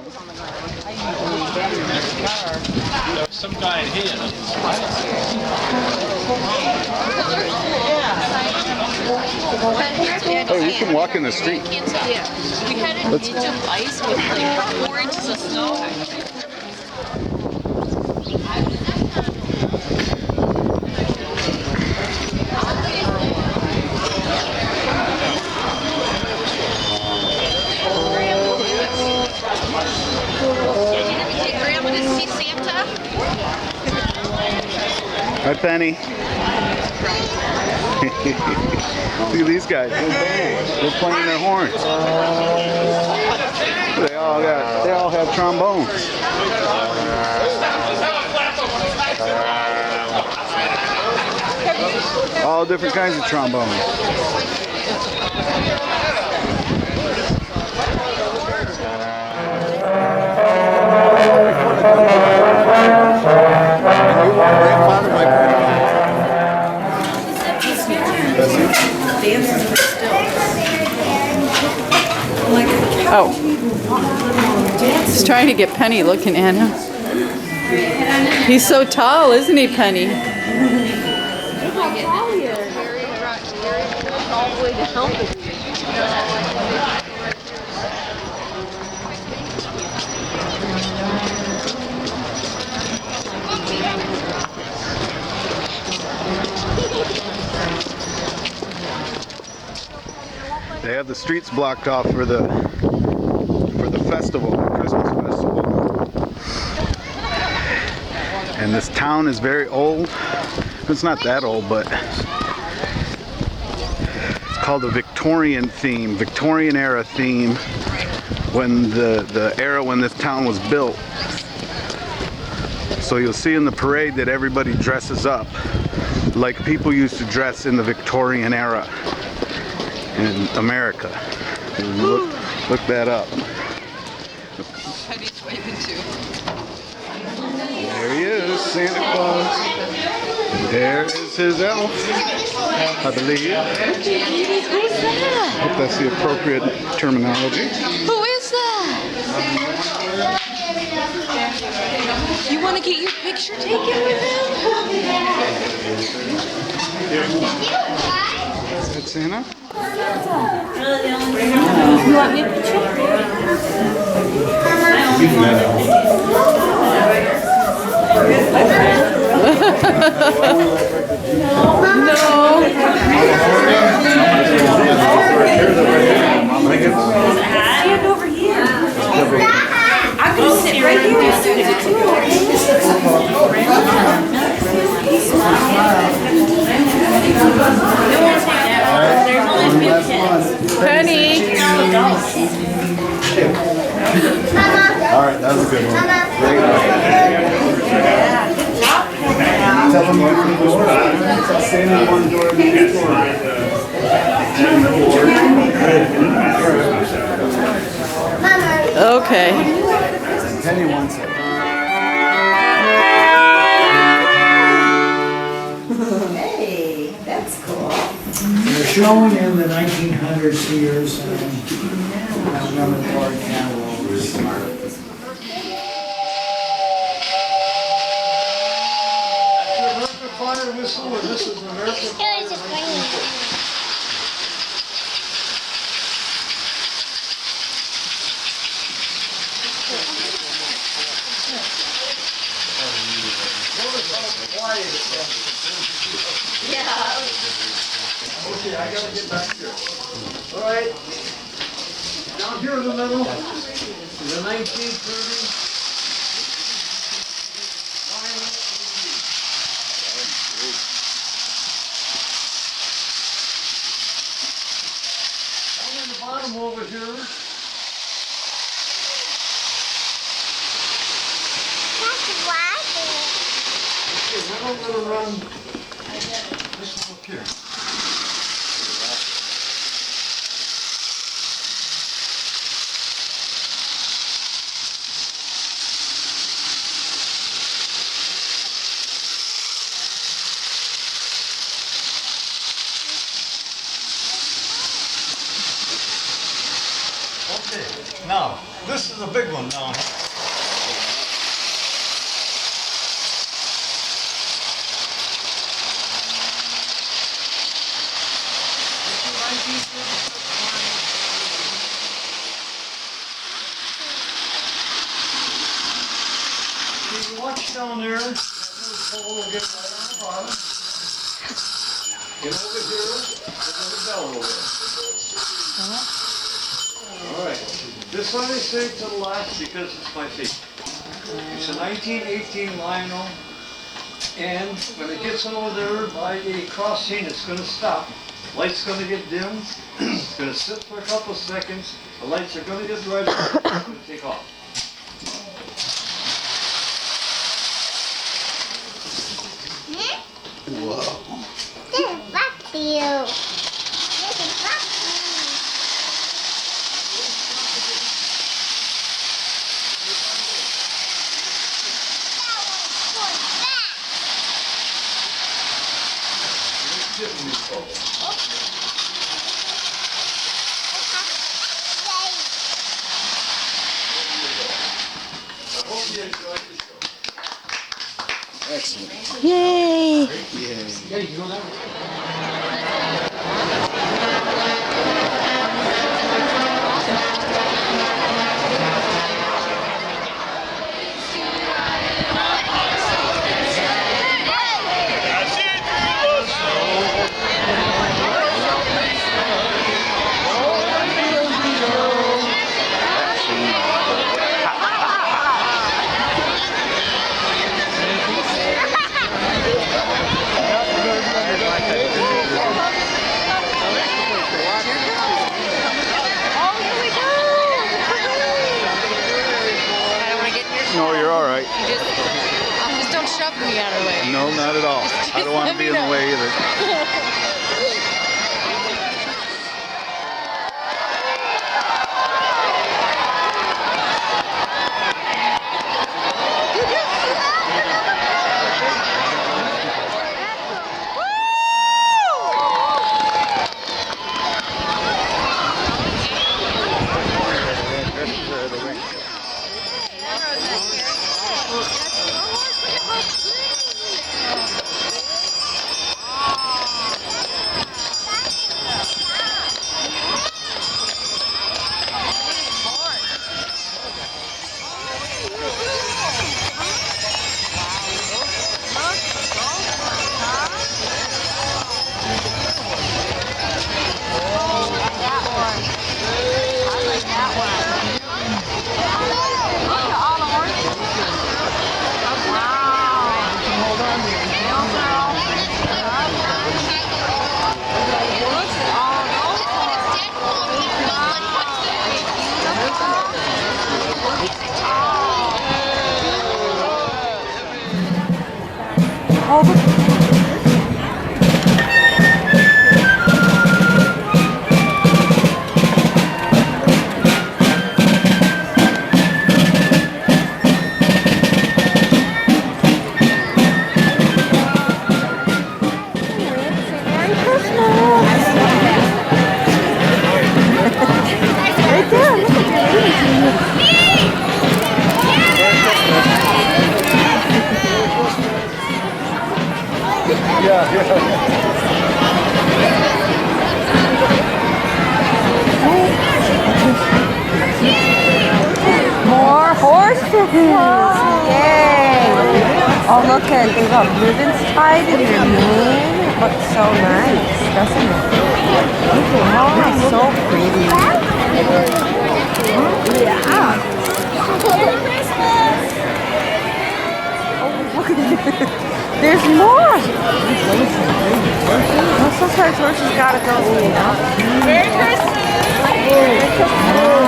There was some guy in here. Hey, we can walk in the street. We had an inch of ice with like 4 inches of snow. Grandma to see Santa? Hi, Penny. Look at these guys. They're playing their horns. They all have trombones. All different kinds of trombones. Oh. He's trying to get Penny looking at him. He's so tall, isn't he, Penny? They have the streets blocked off for the festival, the Christmas festival. And this town is very old. It's not that old, but it's called the Victorian Era theme, when the era when this town was built. So you'll see in the parade that everybody dresses up like people used to dress in the Victorian era in America. Look that up. Penny's waving too. There he is, Santa Claus. And there is his elf, I believe. Who's that? I hope that's the appropriate terminology. Who is that? You want to get your picture taken with him? Is that Santa? You want me to picture? No. Stand over here. I'm going to sit right here. Penny. All right, that was a good one. Tell them one door. Stand in one door and next door. Okay. Penny wants it. Hey, that's cool. They're showing in the 1900s here, so that's one of the large catalogs. American fire whistle, or this is American? Okay, I gotta get back here. All right. Down here in the middle, the 1930s. Down in the bottom over here. Okay, then I'm gonna run this one up here. Okay, now, This is a big one now. You can watch down there. That little pole will get right on the bottom. Get over here. There's a bell over there. All right. This one is saved to the last because it's my feet. It's a 1918 Lionel, and when it gets over there by a crossing, it's going to stop. Light's going to get dim. It's going to sit for a couple seconds. The lights are going to get brighter. It's going to take off. Whoa. This is back to you. This is back to you. Excellent. Yay! Yeah. No, you're all right. Just don't shove me out of the way. No, not at all. I don't want to be in the way either. More horses! Yay! Oh, look at they got ribbons tied in their mane. It looks so nice, doesn't it? Oh, it's so pretty. Yeah. Oh, look at it. There's more! Oh, sometimes horses gotta go, you know? Merry Christmas! Merry Christmas!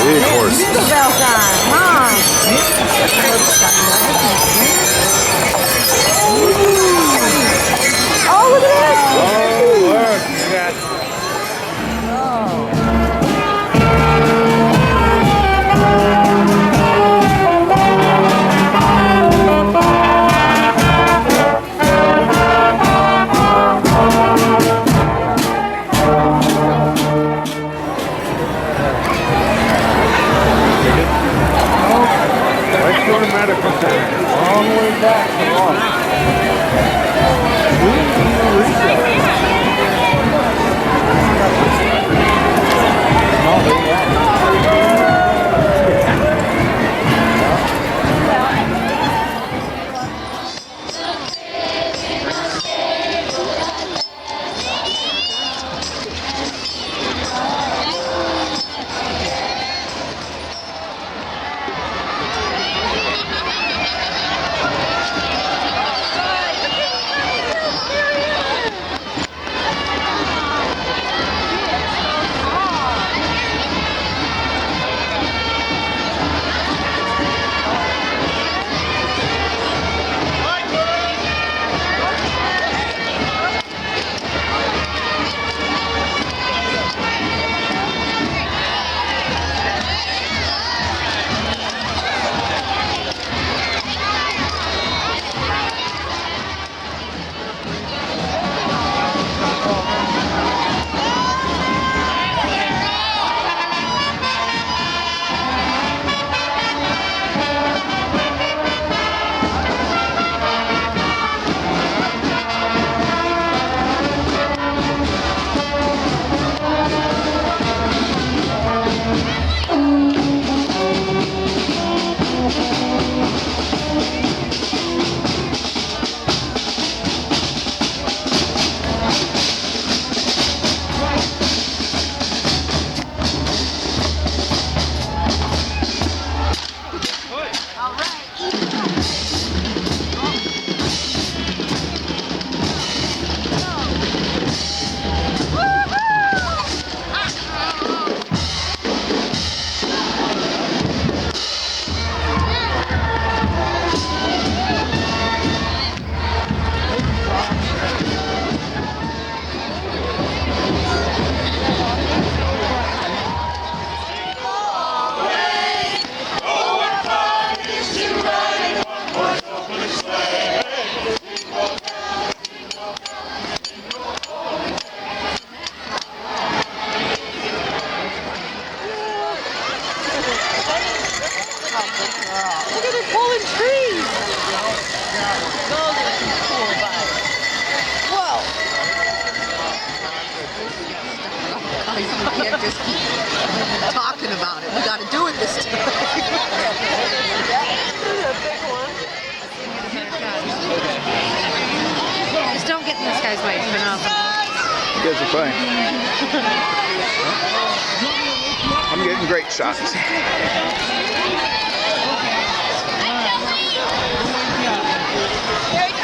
Big horses. Jingle bell time, Mom! Oh, look at this! Oh, look, you got Long way back. Come You can't just keep talking about it. We got to do it this time. Just don't get in this guy's way. It's been awesome. You guys are fine. I'm getting great shots. There you go.